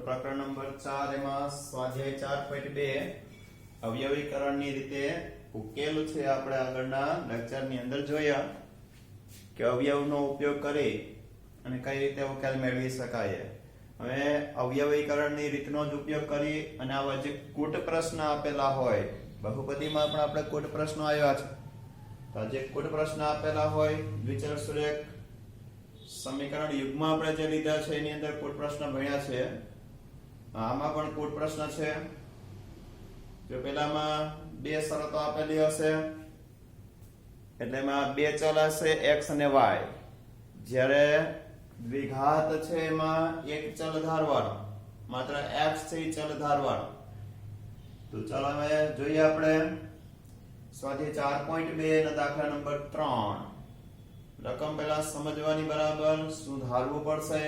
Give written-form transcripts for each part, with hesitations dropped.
પ્રકરણ નંબર 4 એમાં સ્વાધ્યાય 4.2 અવયવીકરણની રીતે ઉકેલ છે. આપણે આગળના લેક્ચરની અંદર જોયા કે અવયવનો ઉપયોગ કરી અને કઈ રીતે ઉકેલ મેળવી શકાય. હવે અવયવીકરણની રીતનો જ ઉપયોગ કરી અને આવા જે કૂટ પ્રશ્ન આપેલા હોય, બહુપદીમાં પણ આપણે કૂટ પ્રશ્નો આવ્યા છે, તો જે કૂટ પ્રશ્ન આપેલા હોય દ્વિચલ સુરેખ સમીકરણ યુગમાં આપણે જે લીધા છે એની અંદર કૂટ પ્રશ્ન ભણ્યા છે. આમાં પણ કૂટ પ્રશ્ન છે. જો પેલામાં બે શરતો આપેલી હશે એટલે એમાં બે ચલ હશે x અને y, જ્યારે દ્વિઘાત છે એમાં એક ચલ ધારવાળો, માત્ર x છે એ ચલ ધારવાળો. તો ચાલો હવે જોઈએ આપણે સ્વાધ્યાય 4.2 ના દાખલા નંબર 3. રકમ પહેલા સમજવાની બરાબર, શું ધારવું પડશે.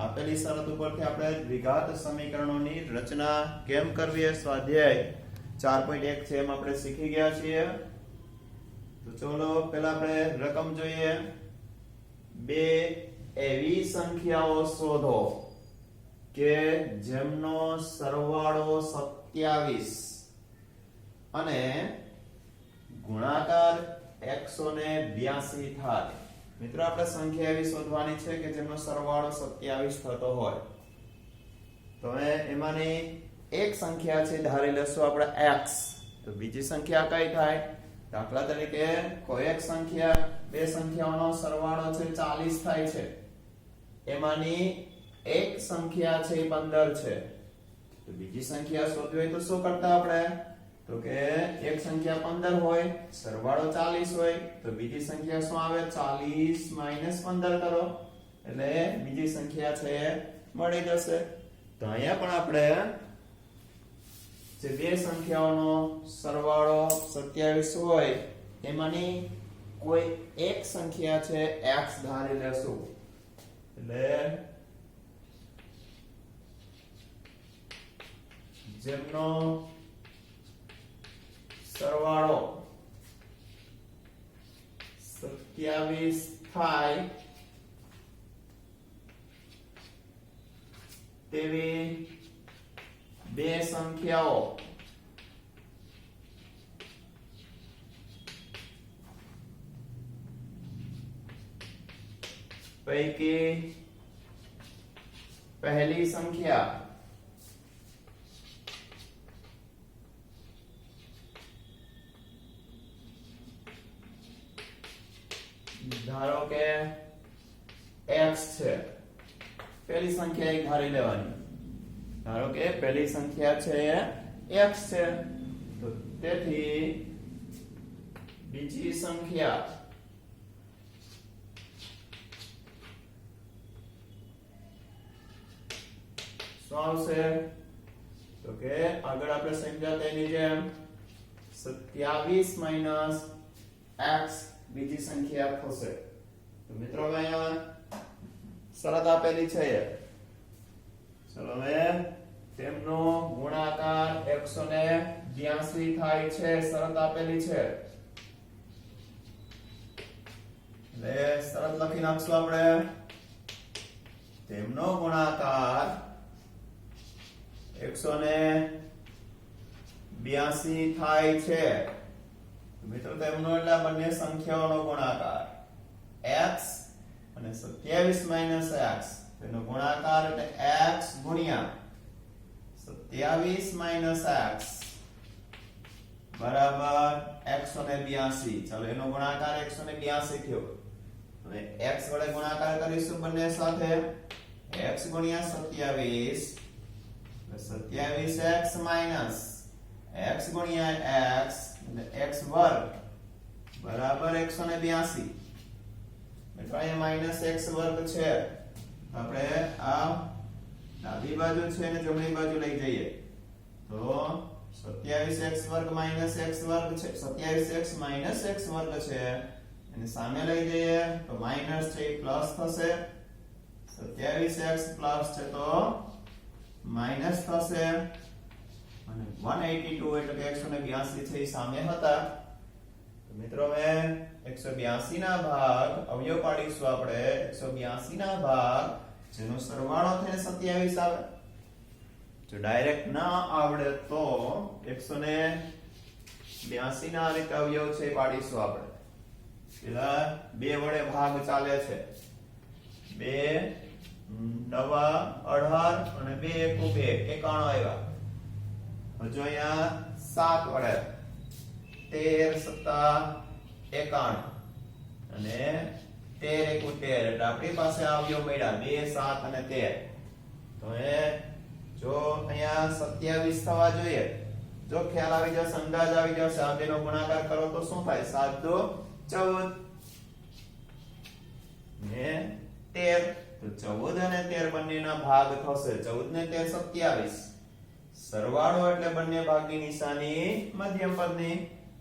આપેલી શરત ઉપરથી આપણે દ્વિઘાત સમીકરણોની રચના કેમ કરવી એ સ્વાધ્યાય 4.1 છે એમ આપણે શીખી ગયા છીએ. તો ચલો પહેલા આપણે રકમ જોઈએ. બે એવી સંખ્યાઓ શોધો કે જેમનો સરવાળો 27 અને ગુણાકાર 182 થાય. મિત્રો આપણે સંખ્યા એવી શોધવાની છે કે જેમનો સરવાળો 27 થતો હોય. તો હવે એમાંની એક સંખ્યા છે ધારી લેશું આપણે x. તો બીજી સંખ્યા કઈ થાય? દાખલા તરીકે કોઈ એક સંખ્યા, બે સંખ્યાઓનો સરવાળો છે 40 થાય છે, એમાંની એક સંખ્યા છે 15 છે. તો બીજી સંખ્યા શોધવી હોય તો શું કરતા આપણે? તો કે એક સંખ્યા 15 હોય, સરવાળો 40 હોય, તો બીજી સંખ્યા શું આવે? 40 - 15 કરો એટલે બીજી સંખ્યા છે મળી જશે. તો અહીંયા પણ આપણે જે બે સંખ્યાઓનો સરવાળો 27 હોય એમાંની કોઈ એક સંખ્યા છે x ધારી લેશું. એટલે જેમનો સરવાળો 27 થાય તેવી બે સંખ્યાઓ પૈકી પહેલી સંખ્યા ધારો કે x છે. પહેલી સંખ્યા એક ધારી લેવાની. ધારો કે પહેલી સંખ્યા છે x છે, તો તેથી બીજી સંખ્યા શું આવશે? તો કે આગળ આપણે સમજ્યા તેની જેમ 27 - x બીજી સંખ્યા થશે. તો મિત્રો અહીંયા શરત આપેલી છે. ચલો હવે તેમનો ગુણાકાર 182 થાય છે, શરત આપેલી છે. એટલે શરત લખી નાખશું આપણે. તેમનો ગુણાકાર 182 થાય છે. મિત્રો તેમનો એટલે બંને સંખ્યાઓનો ગુણાકાર x અને 27 - x, તેનો ગુણાકાર એટલે x ગુણ્યા 27 - x બરાબર 182. ચાલો એનો ગુણાકાર 182 થયો. હવે x વડે ગુણાકાર કરીશું બંને સાથે. x ગુણ્યા 27 27x માઈનસ x ગુણ્યા x x વર્ગ બરાબર 182. મિત્રો અહીંયા માઈનસ x વર્ગ છે, આપણે આ ડાબી બાજુ છે અને જમણી બાજુ લઈ જઈએ તો 27x વર્ગ માઈનસ x વર્ગ છે, 27x માઈનસ x વર્ગ છે. એની સામે લઈ જઈએ તો માઈનસ છે એ પ્લસ થશે. 27x પ્લસ છે તો માઈનસ થશે. અને 182 એટલે કે 182 છે એ સામે હતા. તો મિત્રો હવે 182 ના ભાગ અવયવ પાડીશું આપણે. 182 ના ભાગ જેનો સરવાળો થઈને 27 આવે. જો ડાયરેક્ટ ના આવડે તો 182 ના રીતે અવયવ છે પાડીશું આપણે. પેલા 2 વડે ભાગ ચાલે છે. 2 નવા 18 અને 2 એકુ 2 91 આવ્યા. હજુ અહીંયા 7 વડે 13 સત્તા 51 અને 13 એકુ 13 એટલે આપણી પાસે અવયવ મળ્યા 2 7 અને 13. તો એ જો અહીંયા 27 થવા જોઈએ. જો ખ્યાલ આવી જશે, અંદાજ આવી જશે, આ બેનો ગુણાકાર કરો તો શું થાય? 7 દો 14 ને 13. તો 14 અને 13 બંનેના ભાગ થશે. 14 ને 13 27. સરવાળો એટલે બંને ભાગની નિશાની મધ્યમ પદની.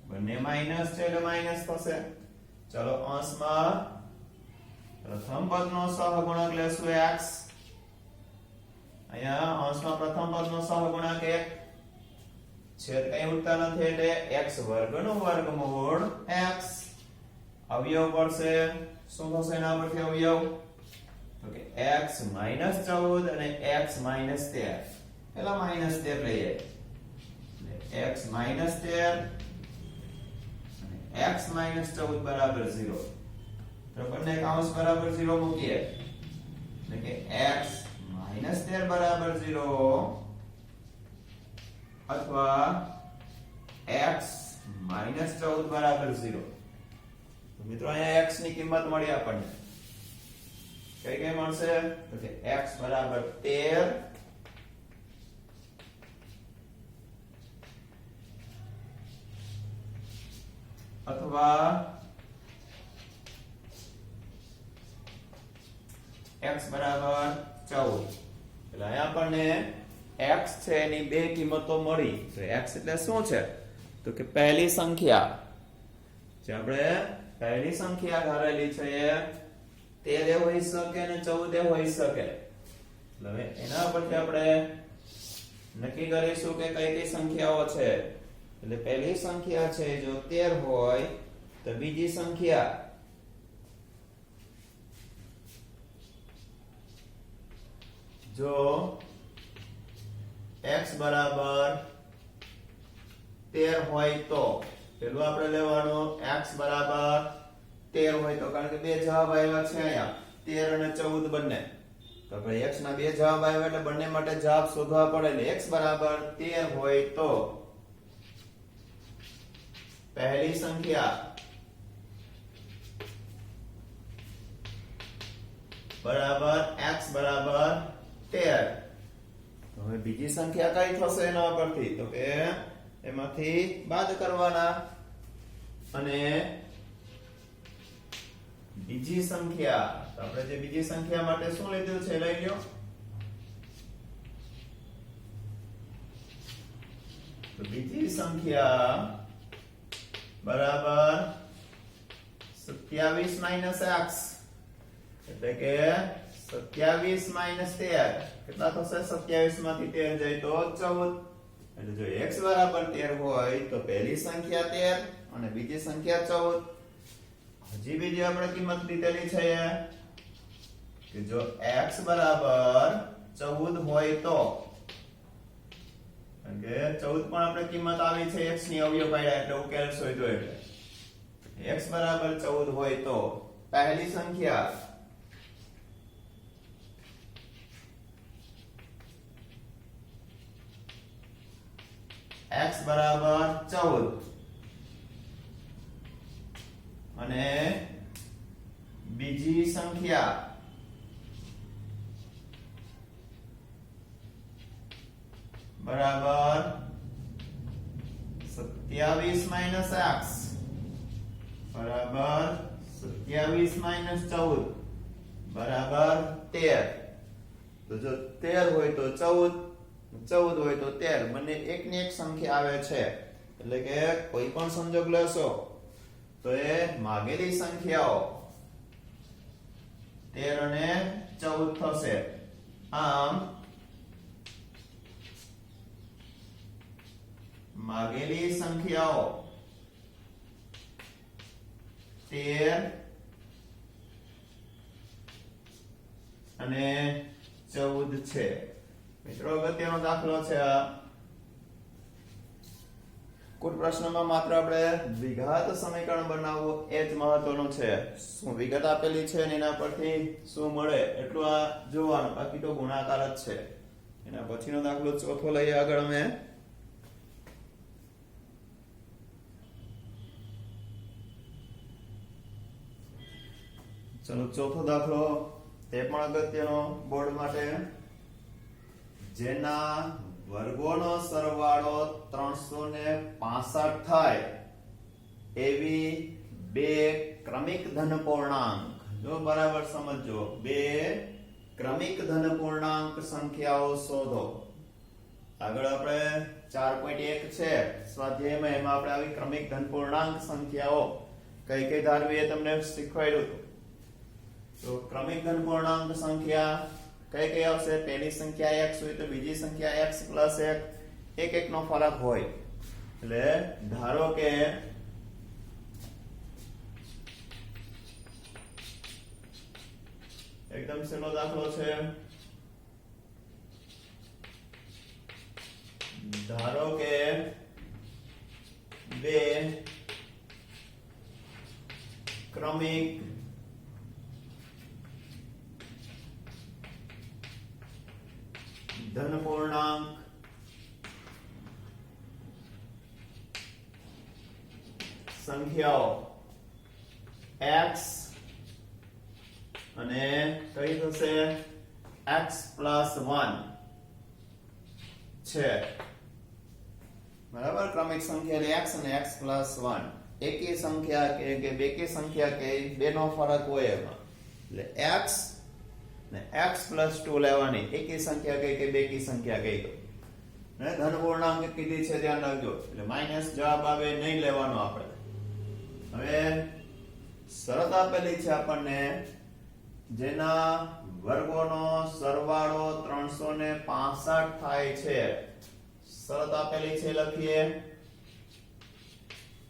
બંને માઈનસ છે એટલે માઈનસ થશે. ચલો અંશમાં પ્રથમ પદનો સહગુણક લેશું x. અહીંયા અંશમાં પ્રથમ પદનો સહગુણક 1. છેદ કઈ ઉડતા નથી એટલે x વર્ગનું વર્ગમૂળ x. અવયવ પડશે શું થશે એના પરથી અવયવ? તો કે x - 14 અને x - 13. પેલા -13 લઈએ એટલે x - 13 અને x - 14 બરાબર 0. તો બંને કૌંસ બરાબર 0 મૂકીએ એટલે કે x - 13 બરાબર 0 અથવા x - 14 બરાબર 0. તો મિત્રો અહીંયા x ની કિંમત મળી આપણને. કઈ કઈ મળશે? તો કે x બરાબર 13 અથવા x બરાબર 14. એટલે અહીંયા આપણને x છે એની બે કિંમતો મળી. તો x એટલે શું છે? તો કે પહેલી સંખ્યા જે આપણે પહેલી સંખ્યા ધારેલી છે એ 13 હોઈ શકે અને 14 હોઈ શકે. એટલે હવે એના પરથી આપણે નક્કી કરીશું કે કઈ કઈ સંખ્યાઓ છે. એટલે પહેલી સંખ્યા છે જો 13 હોય તો બીજી સંખ્યા જો x બરાબર 13 હોય તો પેલું આપણે લેવાનું x બરાબર 13 હોય તો, કારણ કે બે જવાબ આવ્યા છે અહીંયા 13 અને 14 બંને. તો આપણે x ના બે જવાબ આવ્યા એટલે બંને માટે જવાબ શોધવા પડે. એટલે x બરાબર 13 હોય તો પહેલી સંખ્યા બરાબર x બરાબર 13. હવે બીજી સંખ્યા કઈ થશે એના પરથી? તો કે એમાંથી બાદ કરવાના અને બીજી સંખ્યા આપણે જે બીજી સંખ્યા માટે શું લીધું છે લઈ લ્યો. તો બીજી સંખ્યા બરાબર 27 - x એટલે કે 27 - 13 કેટલા થશે? 27 માંથી 13 જાય તો 14. એટલે જો x બરાબર 13 હોય તો પહેલી સંખ્યા 13 અને બીજી સંખ્યા 14. હજી બીજી આપણે કિંમત લીધેલી છે કે જો x બરાબર 14 હોય તો, કારણ કે 14 પણ આપણે કિંમત આવી છે x ની અવયવ પાડ્યા એટલે ઉકેલ શોધ્યો. એટલે x બરાબર 14 હોય તો પહેલી સંખ્યા x બરાબર 14 અને બીજી સંખ્યા બરાબર 27 - x બરાબર 27 - 14 બરાબર 13. તો જો 13 હોય તો 14 હોય તો 13 બંને એકની એક સંખ્યા આવે છે. એટલે કે કોઈ પણ સંજોગ લેશો તો એ માગેલી સંખ્યાઓ 13 અને 14 થશે. આમ માગેલી સંખ્યાઓ 13 અને 14 છે. મિત્રો અગત્યનો દાખલો છે આ. કુલ પ્રશ્નમાં માત્ર આપણે દ્વિઘાત સમીકરણ બનાવવું એ જ મહત્વનું છે. શું વિગત આપેલી છે અને એના પરથી શું મળે એટલું આ જોવાનું, બાકી તો ગુણાકાર જ છે. એના પછીનો દાખલો ચોથો લઈએ આગળ અમે. ચલો ચોથો દાખલો તે પણ અગત્યનો બોર્ડ માટે. જેના વર્ગોનો સરવાળો 365 થાય એવી બે ક્રમિક ધન પૂર્ણાંક, જો બરાબર સમજો, બે ક્રમિક ધન પૂર્ણાંક સંખ્યાઓ શોધો. આગળ આપણે 4.1 છે સ્વાધ્યાયમાં, એમાં આપણે આવી ક્રમિક ધન પૂર્ણાંક સંખ્યાઓ કઈ કઈ ધારવી એ તમને શીખવાડ્યું હતું. તો ક્રમિક ધન પૂર્ણાંક સંખ્યા કઈ કઈ આવશે? પહેલી સંખ્યા x હોય તો બીજી સંખ્યા x પ્લસ 1, એક એક નો ફરક હોય. એટલે ધારો કે એકદમ સહેલો દાખલો છે. ધારો કે બે ક્રમિક ધન પૂર્ણાંક સંખ્યાઓ x અને કઈ થશે x પ્લસ 1 છે. બરાબર, ક્રમિક સંખ્યા x અને x પ્લસ 1 એકી સંખ્યા કે બેકી સંખ્યા કે બેનો ફરક હોય એમાં. એટલે x ને x પ્લસ 2 લેવાની, એકી સંખ્યા કઈ કે બેકી સંખ્યા કઈ તો ને ધન પૂર્ણાંક કીધી છે ધ્યાન રાખજો. એટલે માઈનસ જવાબ આવે નહીં લેવાનો આપણે. હવે શરત આપેલી છે આપણને, જેના વર્ગોનો સરવાળો 365 થાય છે. શરત આપેલી છે, લખીએ.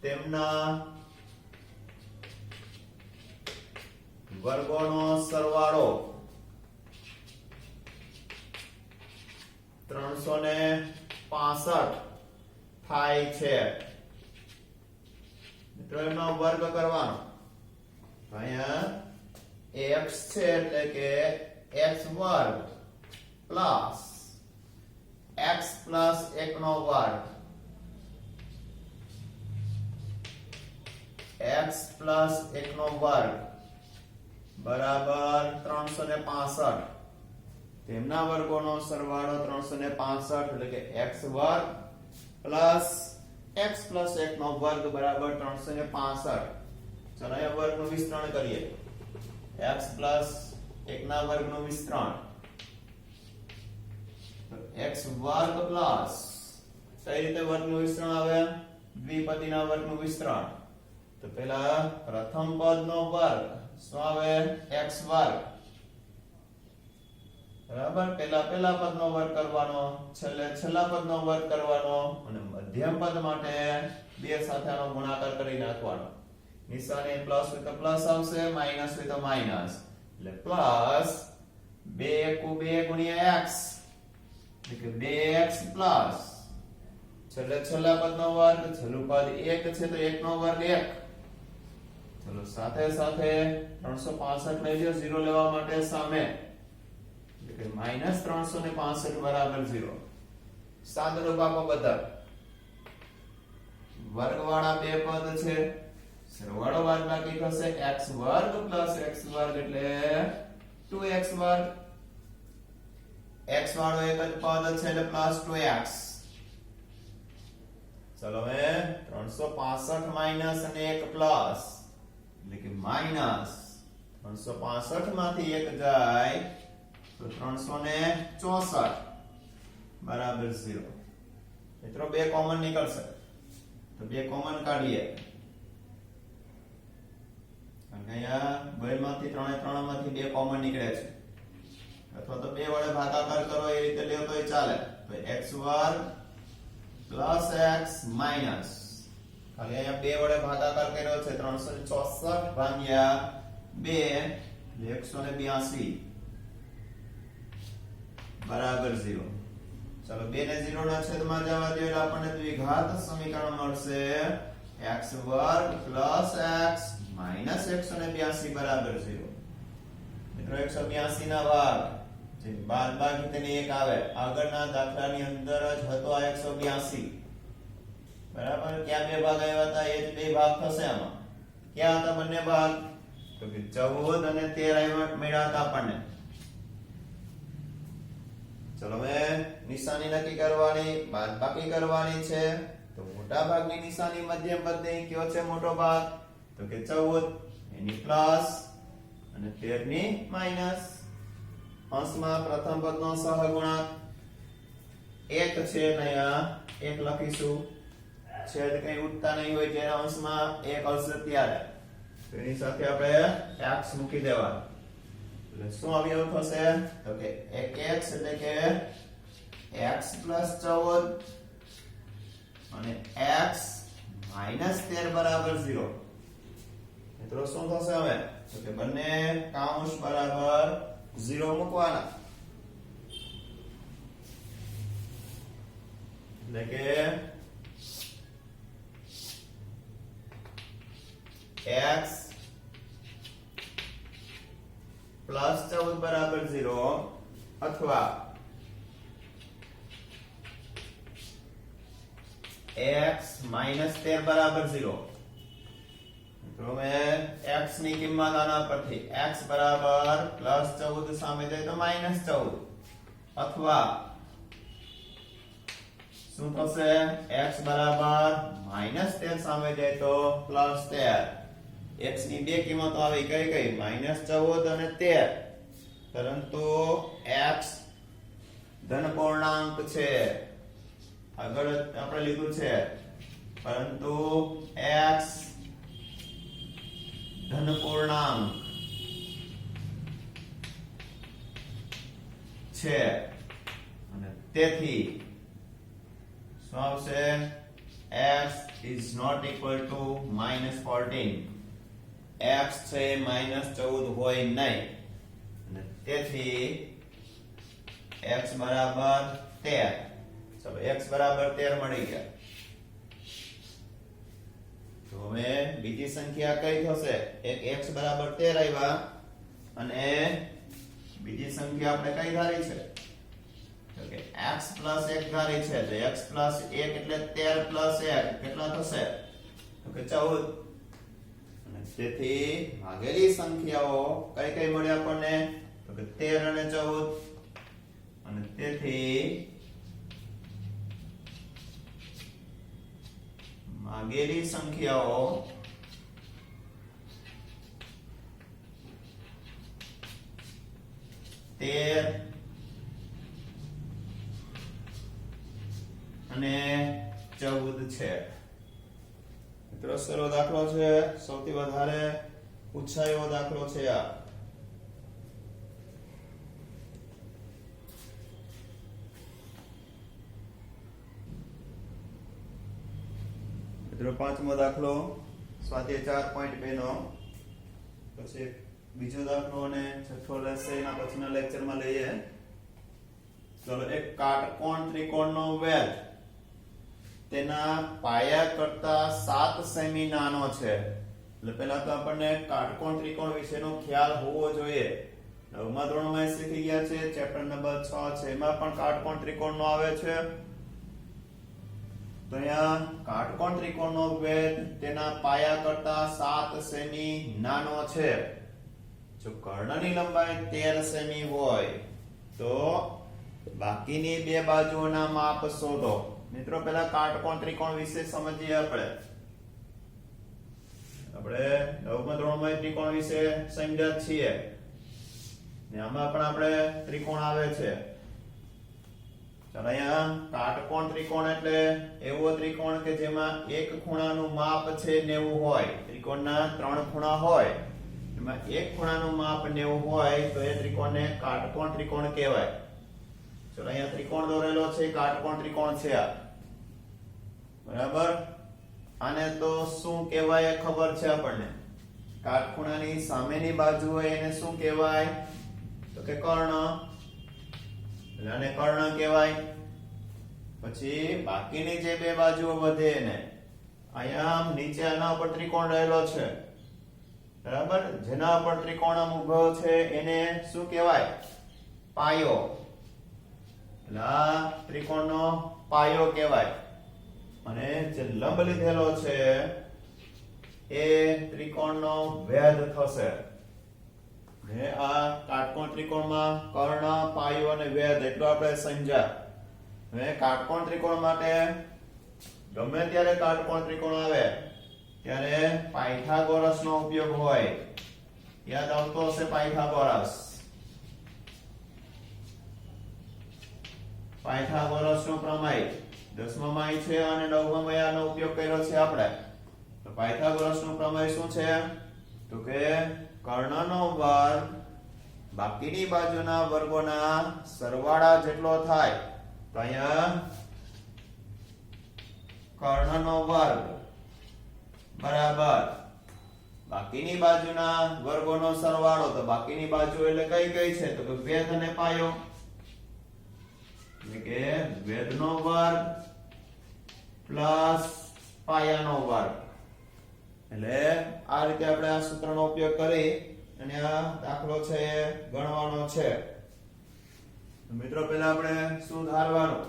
તેમના વર્ગોનો સરવાળો 365 થાય છે. મિત્રો એનો વર્ગ કરવાનો. અહીંયા x છે એટલે કે x વર્ગ પ્લસ x પ્લસ 1 નો વર્ગ, x પ્લસ 1 નો વર્ગ બરાબર 365. તેમના વર્ગોનો સરવાળો 365 એટલે કે x વર્ગ પ્લસ x પ્લસ 1 નો વર્ગ બરાબર 365. ચલો અહીંયા વર્ગનું વિસ્તરણ કરીએ. x પ્લસ 1 ના વર્ગનું વિસ્તરણ, x વર્ગ પ્લસ કઈ રીતે વર્ગનું વિસ્તરણ આવે? દ્વિપદીના વર્ગનું વિસ્તરણ. તો પહેલા પ્રથમ પદનો વર્ગ શું આવે? x વર્ગ. બરાબર, પહેલા પદનો વર્ગ કરવાનો, છેલ્લા પદનો વર્ગ કરવાનો અને મધ્યમ પદ માટે બે સાથે આનો ગુણાકાર કરી નાખવાનો. નિશાની પ્લસ હોય તો પ્લસ આવશે, માઈનસ હોય તો માઈનસ. એટલે પ્લસ 2 ગુણ્યા x એટલે કે 2x પ્લસ છેલ્લા પદનો વર્ગ, છેલ્લું પદ 1 છે તો 1 નો વર્ગ 1. ચલો સાથે સાથે 365 લઈ લો, 0 લેવા માટે સામે, એટલે કે -365 બરાબર 0. સાદરૂપ આપો બધા. વર્ગવાળા બે પદ છે, સરવાળો બાદબાકી થશે x વર્ગ પ્લસ x વર્ગ એટલે 2x વર્ગ. x વાળો એક જ પદ છે એટલે પ્લસ 2x. ચલો હવે 365 માઈનસ અને 1 પ્લસ એટલે કે માઈનસ 365 માંથી 1 જાય તો 364 બરાબર 0. મિત્રો બે કોમન નીકળશે તો બે કોમન કાઢીએ. અહીંયા 2 માંથી 3 માંથી બે કોમન નીકળે છે, અથવા તો 2 વડે ભાગાકાર કરો એ રીતે લ્યો તોય ચાલે. તો x વર્ગ પ્લસ x માઈનસ, ખાલી અહીંયા 2 વડે ભાગાકાર કર્યો છે, 364 ભાગ્યા 2 182 બરાબર 0. ચલો 2 ને 0 ના છેદમાં જવા દો એટલે આપણને દ્વિઘાત સમીકરણ મળશે x વર્ગ પ્લસ x માઈનસ 182 બરાબર 0. મિત્રો 182 ના વર્ગ જે બાદબાકી તેની 1 આવે આગળના દાખલાની અંદર જ હતો આ 182 બરાબર. ક્યાં બે ભાગ આવ્યા હતા? એ જ બે ભાગ થશે આમાં. ક્યાં હતા બંને ભાગ? તો કે 14 અને 13 આવ્યા મળ્યા હતા આપણને. ચલો હવે નિશાની નક્કી કરવાની, બાદબાકી કરવાની છે. તો મોટા ભાગની નિશાની મધ્યમ પદની કયો છે મોટો ભાગ? તો કે 14 એની પ્લસ અને 13 ની માઈનસ. અંશમાં પ્રથમ પદનો સહગુણક 1 છે ને અહીંયા 1 લખીશું. છેદ કઈ ઉડતા નહીં હોય જ્યારે અંશમાં 1 હશે ત્યારે. તો એની સાથે આપણે x મૂકી દેવાનું. એટલે શું અવયવ થશે? તો કે 1x એટલે કે x 14 અને x 13 બરાબર 0. મિત્રો શું થશે હવે? તો કે બંને કૌંસ બરાબર 0 મૂકવાના. એટલે કે x પ્લસ 14 બરાબર 0 અથવા x માઈનસ 13 બરાબર 0. તો મેં x ની કિંમત આના પરથી x બરાબર પ્લસ 14 સામે જાય તો માઈનસ 14 અથવા શું થશે? x બરાબર માઈનસ 13 સામે જાય તો પ્લસ 13. x ની બે કિંમતો આવી કઈ કઈ? માઈનસ 14 અને 13. પરંતુ x ધન પૂર્ણાંક છે આગળ આપણે લીધું છે, પરંતુ x ધન પૂર્ણાંક છે અને તેથી શું આવશે? x is not equal to -14. x છે -14 હોય નહીં અને તેથી x બરાબર 13. ચલો x બરાબર 13 મળી ગયા. તો હવે બીજી સંખ્યા કઈ થશે? એક x બરાબર 13 આવ્યા અને બીજી સંખ્યા આપણે કઈ ધારી છે? તો કે x 1 ધારી છે. તો x 1 એટલે 13 1 કેટલા થશે? તો કે 14. અને તેથી ભાગેલી સંખ્યાઓ કઈ કઈ મળી આપણને? તો કે 13 અને 14. અને તેથી ભાગેલી સંખ્યાઓ અને 14 છે. મિત્રો સરળ દાખલો છે, સૌથી વધારે પૂછાયો દાખલો છે આ. મિત્રો પાંચમો દાખલો સ્વાધ્યાય 4.2 નો, પછી બીજો દાખલો અને છઠ્ઠો લેશે એના પછીના લેક્ચરમાં લઈએ. ચલો, એક કાટકોણ ત્રિકોણનો વેધ તેના પાયા કરતા 7 સેમી નાનો છે. એટલે પહેલા તો આપણને કાટકોણ ત્રિકોણ વિશેનો ખ્યાલ હોવો જોઈએ. નવમા ધોરણમાં શીખી ગયા છે, ચેપ્ટર નંબર 6 છે, એમાં પણ કાટકોણ ત્રિકોણનો આવે છે. તો અહીંયા કાટકોણ ત્રિકોણનો વેધ તેના પાયા કરતા 7 સેમી નાનો છે. જો કર્ણની લંબાઈ 13 સેમી હોય તો બાકીની બે બાજુઓના માપ શોધો. મિત્રો પહેલા કાટકોણ ત્રિકોણ વિશે સમજીએ. આપણે નવમા ધોરણમાં ત્રિકોણ વિશે સમજ્યા છીએ ને આમાં પણ આપણે ત્રિકોણ આવે છે. ચાલો, અહીંયા કાટકોણ ત્રિકોણ એટલે એવો ત્રિકોણ કે જેમાં એક ખૂણાનું માપ છે 90 હોય. ત્રિકોણના 3 ખૂણા હોય, એમાં એક ખૂણાનું માપ 90 હોય તો એ ત્રિકોણને કાટકોણ ત્રિકોણ કહેવાય. ચલો, અહીંયા ત્રિકોણ દોરેલો છે, કાટકોણ ત્રિકોણ છે આ. બરાબર. આને તો શું કહેવાય એ ખબર છે આપણને. કાટખૂણાની સામેની બાજુ હોય એને શું કહેવાય? તો કે કર્ણ. એટલે આને કર્ણ કહેવાય. પછી બાકીની જે બે બાજુઓ વધે એને અહીંયા આમ નીચે આના ઉપર ત્રિકોણ રહેલો છે, બરાબર, જેના ઉપર ત્રિકોણ આમ ઊભો છે એને શું કહેવાય? પાયો. એટલે આ ત્રિકોણનો પાયો કહેવાય. અને જે લંબ લીધેલો છે એ ત્રિકોણનો વેધ થશે. ને આ કાટકોણ ત્રિકોણમાં કર્ણ, પાયો અને વેધ એટલું આપણે સમજ્યા. હવે કાટકોણ ત્રિકોણ માટે ગમે ત્યારે કાટકોણ ત્રિકોણ આવે ત્યારે પાયથાગોરસ નો ઉપયોગ હોય. યાદ આવતો હશે પાયથાગોરસ. પાયથાગોરસ નો પ્રમેય 10મા માય છે અને 9મા માયનો ઉપયોગ કર્યો છે આપણે. તો પાયથાગોરસ નો પ્રમેય શું છે? તો કે કર્ણનો વર્ગ બાકીની બાજુના વર્ગોના સરવાળા જેટલો થાય. તો અહીંયા કર્ણનો વર્ગ બરાબર બાકીની બાજુના વર્ગોનો સરવાળો. તો બાકીની બાજુ એટલે કઈ કઈ છે? તો કે વેધ અને પાયો. એટલે કે વેધનો વર્ગ પ્લસ પાયાનો વર્ગ. એટલે આ રીતે આપણે આ સૂત્રનો ઉપયોગ કરી અને આ દાખલો છે એ ગણવાનો છે. મિત્રો પહેલા આપણે શું ધારવાનું?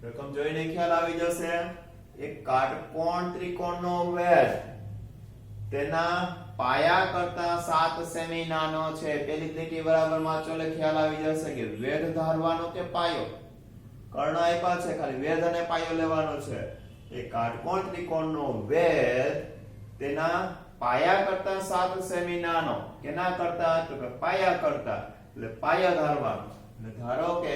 રકમ જોઈને ખ્યાલ આવી જશે. એક કાટકોણ ત્રિકોણનો વેધ તેના પાયા કરતા 7 સેમી નાનો છે. પેલી લીટી બરાબર વાંચો એટલે ખ્યાલ આવી જશે કે વેધ ધારવાનો કે પાયો. કર્ણ આપ્યા છે, ખાલી વેધ અને પાયો લેવાનો છે. એક કાટકોણ ત્રિકોણનો વેધ તેના પાયા કરતા 7 સેમી નાનો. કેના કરતા? તો કે પાયા કરતા. એટલે પાયા ધારવાનો. એટલે ધારો કે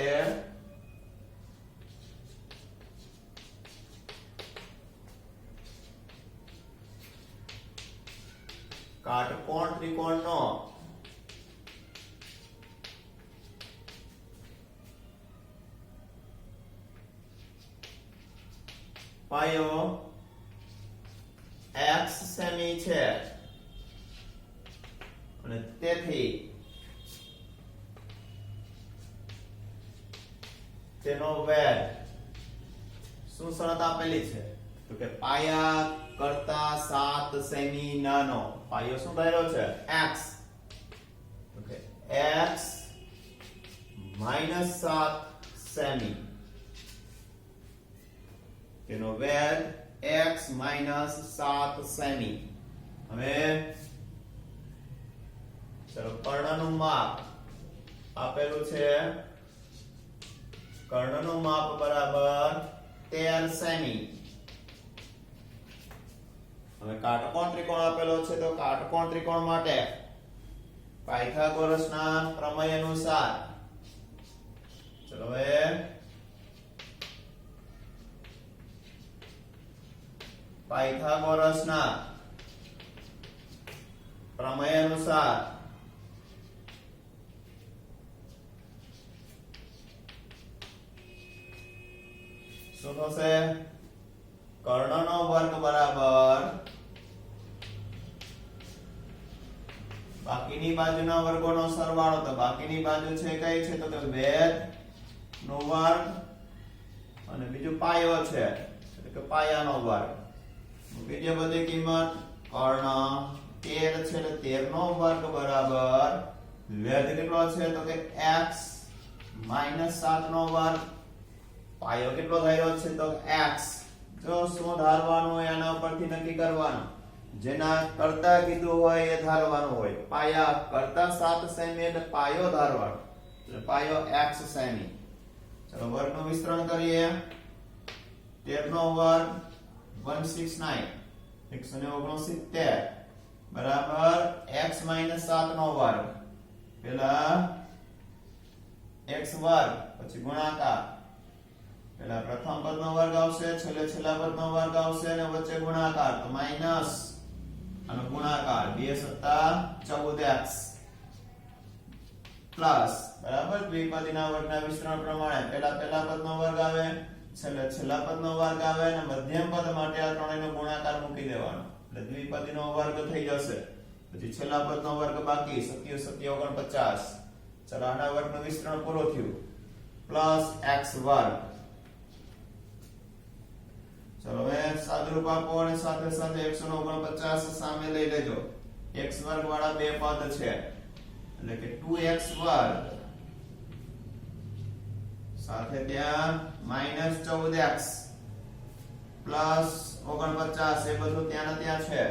કાટકોણ ત્રિકોણનો પાયો x સેમી છે અને તેથી તેનો વેધ શું શરત આપેલી છે? તો કે પાયા કરતા 7 સેમી નાનો. પાયો શું ધાર્યો છે? x. Okay, x - 7 semi. તેનો વેધ x - 7 સેમી. હવે ચલો કર્ણનું માપ આપેલું છે. કર્ણનું માપ બરાબર 13 સેમી. હવે કાટકોણ ત્રિકોણ આપેલો છે તો કાટકોણ ત્રિકોણ માટે પાયથાગોરસના પ્રમેય અનુસાર ચલો હવે પાયથાગોરસના પ્રમેય અનુસાર શું થશે? કર્ણનો વર્ગ બરાબર બાકીની બાજુના વર્ગોનો સરવાળો. તો બાકીની બાજુ છે કઈ છે? તો કે વેધ નો વર્ગ અને બીજું પાયો છે એટલે કે પાયાનો વર્ગ. મૂકી દે બધી કિંમત. કર્ણ 13 છે એટલે 13 નો વર્ગ બરાબર વેધ કેટલો છે? તો કે x - 7 નો વર્ગ. પાયો કેટલો થયો છે? તો x. જો શું ધારવાનું હોય એના ઉપરથી નક્કી કરવાનું. જેના કરતા કીધું હોય એ ધારવાનું હોય. પાયા કરતા 7 સેમી એટલે પાયો ધારવાનો. એટલે પાયો x સેમી. ચલો વર્ગનું વિસ્તરણ કરીએ. 13 નો વર્ગ 169 169 બરાબર x - 7 નો વર્ગ. પેલા x વર્ગ પછી ગુણાકાર. પેલા પ્રથમ પદનો વર્ગ આવશે, છેલ્લા પદનો વર્ગ આવશે અને વચ્ચે ગુણાકાર. તો માઈનસ અને ગુણાકાર 2 + 14x પ્લસ બરાબર દ્વિપદીના વર્ગના વિસ્તરણ પ્રમાણે પેલા પદનો વર્ગ આવે, છેલ્લા પદનો વર્ગ આવે અને મધ્યમ પદ માટે આ ત્રણેયનો ગુણાકાર મૂકી દેવાનો. એટલે દ્વિપદીનો વર્ગ થઈ જશે. પછી છેલ્લા પદનો વર્ગ બાકી 27 × 7 = 49. ચલો આના વર્ગનું વિસ્તરણ પૂરું થયું પ્લસ x વર્ગ. ચલો હવે સાદુરૂપ આપો અને સાથે સાથે 149 સામે લઈ લેજો. x વર્ગ વાળા બે પદ છે એટલે કે 2x વર્ગ સાથે ત્યાં -14x પ્લસ 49 એ બધું ત્યાં ત્યાં છે.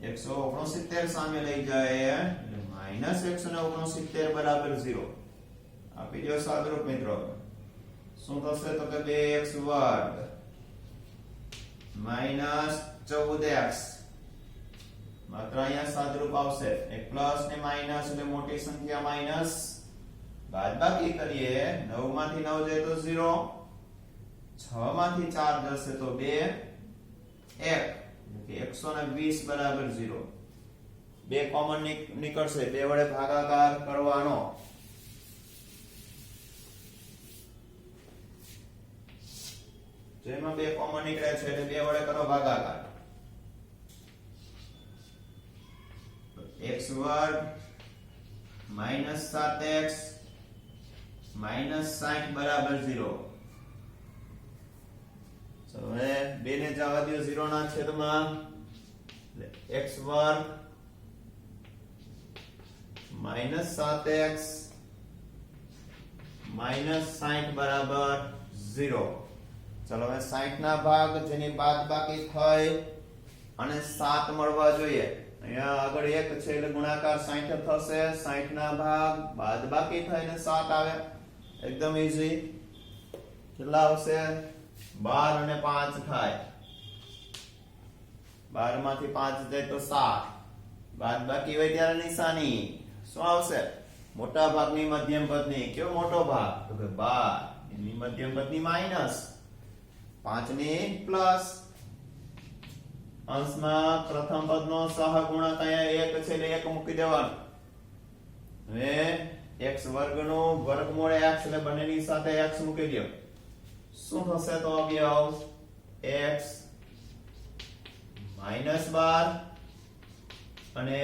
169 સામે લઈ જાય એટલે -169 બરાબર 0. આપી દો સાદુરૂપ મિત્રો. શું થશે તો કે 2x વર્ગ -14x માત્ર અહીંયા સાદુરૂપ આવશે. એક પ્લસ ને માઈનસ એટલે મોટી સંખ્યા માઈનસ બાદબાકી કરીએ 9 માંથી 9 જાય તો 0 6 માંથી 4 જશે તો 2 1 એટલે 120 બરાબર 0. બે કોમન નીકળશે. બે વડે ભાગાકાર કરવાનો. જેમાં બે કોમન નીકળે છે એટલે બે વડે કરો ભાગાકાર. x વર્ગ -7x -60 બરાબર 0. તો હવે બે ને જવા દો 0 ના છેદમાં એટલે x વર્ગ -7x -60 બરાબર 0. ચલો હવે 60 ના ભાગ જેની બાદબાકી થઈ અને 7 મળવા જોઈએ. અહીંયા આગળ 1 છે એટલે ગુણાકાર 60 થશે. 60 ના ભાગ બાદબાકી થઈને 7 આવે. એકદમ ઈઝી. કેટલા આવશે? 12 અને 5 થાય. 12 માંથી 5 જાય તો 7. બાદબાકી હોય ત્યારે નિશાની શું આવશે? મોટા ભાગની મધ્યમ પદની. કેવો મોટો ભાગ? તો કે 12 એની મધ્યમ પદની માઈનસ 5 ની પ્લસ. અંશમાં પ્રથમ પદનો સહગુણક અહીંયા 1 છે એટલે 1 મૂકી દેવાનું. હવે x વર્ગનું વર્ગમૂળ x એટલે બંનેની સાથે x મૂકી દો. શું થશે તો અવયવ x -12 અને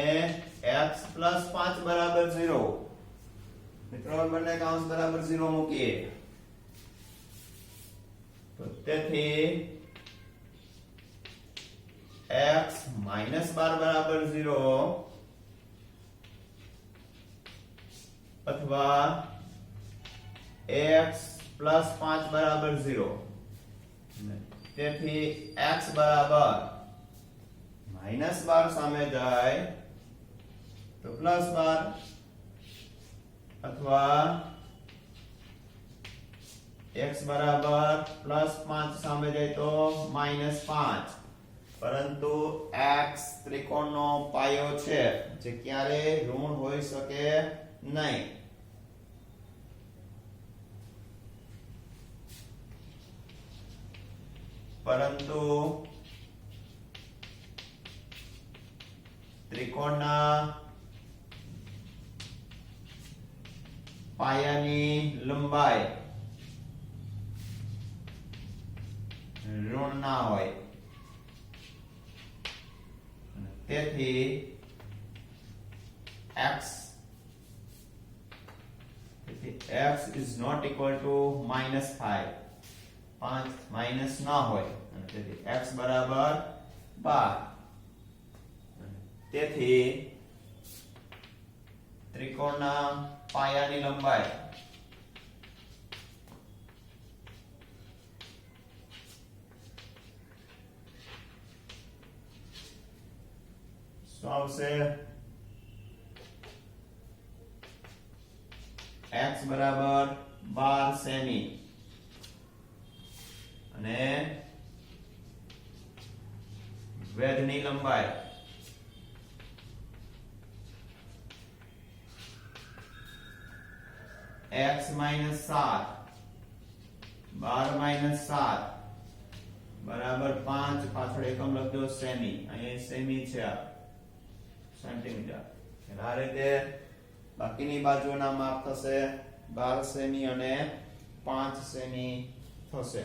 x + 5 બરાબર 0. મિત્રો બંને કૌંસ બરાબર 0 મૂકીએ તો તેથી x -12 બરાબર 0 અથવા x + 5 બરાબર 0. તેથી x બરાબર -12 સામે જાય તો +12 અથવા x બરાબર +5 સામે જાય તો -5. પરંતુ x ત્રિકોણનો પાયો છે જે ક્યારે ઋણ હોઈ શકે નહીં. પરંતુ ત્રિકોણના પાયાની લંબાઈ ઋણ ના હોય. તેથી x is not equal to -5. 5 minus ના હોય. તેથી x બરાબર 12. તેથી ત્રિકોણના પાયાની લંબાઈ શું આવશે? x બરાબર 12 સેમી અને વેધની લંબાઈ x - 7 12 - 7 બરાબર 5. પાછળ એકમ લખજો સેમી. અહીંયા સેમી છે આ સેન્ટીમીટર. આ રીતે બાકીની બાજુના માપ થશે 12 સેમી અને 5 સેમી થશે.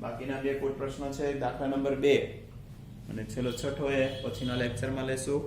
બાકીના બે કોઈ પ્રશ્ન છે દાખલા નંબર 2 અને છેલ્લો છઠ્ઠો એ પછીના લેક્ચરમાં લેશું.